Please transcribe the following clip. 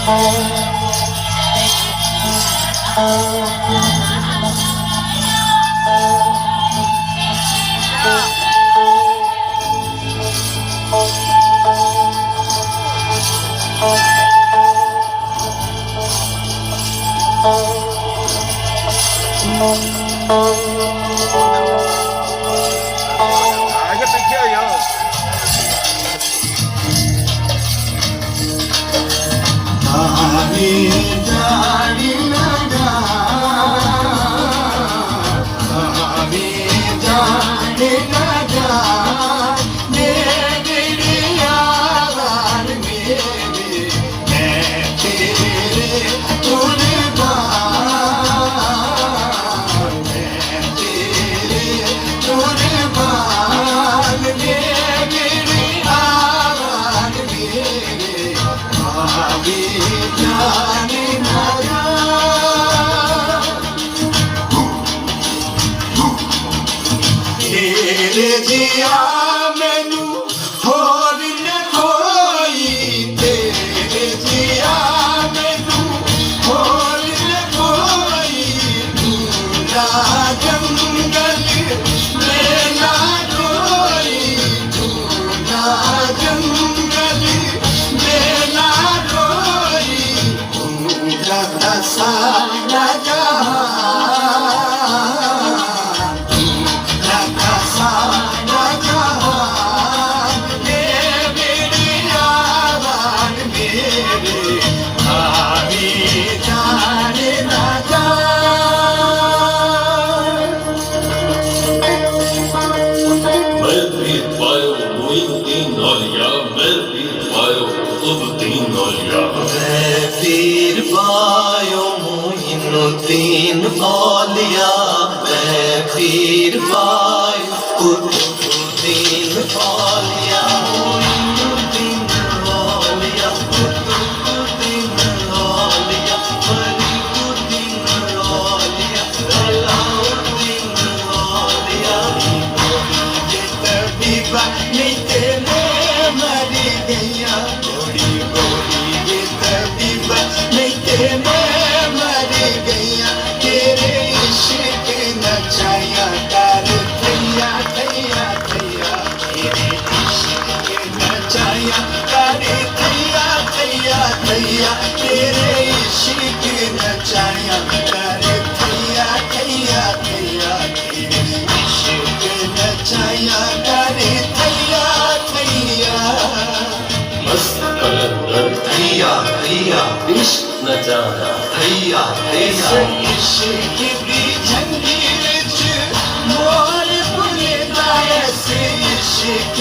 이거 뺏겨요. जिया मैनू होर न कोई तेरे जिया मैनू होर न कोई दूरा जंगल मेरा कोई दूरा जंगल मेरा कोई दूरा सारा पीर पायो मोइनुद्दीन औलिया मैं पीर पायो कुतुबुद्दीन औलिया मोइनुद्दीन औलिया कुतुबुद्दीन औलिया फरीदुद्दीन औलिया अलाउद्दीन औलिया ये तबीबा नहीं तेरे मरी गैया गोरी गोरी ये तबीबा नहीं तेरे मरी गैया तेरे इश्क नचाया कर थैया थैया थैया तेरे इश्क नचाया कर थैया थैया थैया तेरे इश्क नचाया कर थैया थैया थैया तेरे इश्क नचाया कर थैया थैया मस्त कलंदर थैया थैया इश्क नचाया थैया थैया इश्क दी जंजीर च मोर भुलदा ऐसे इश्क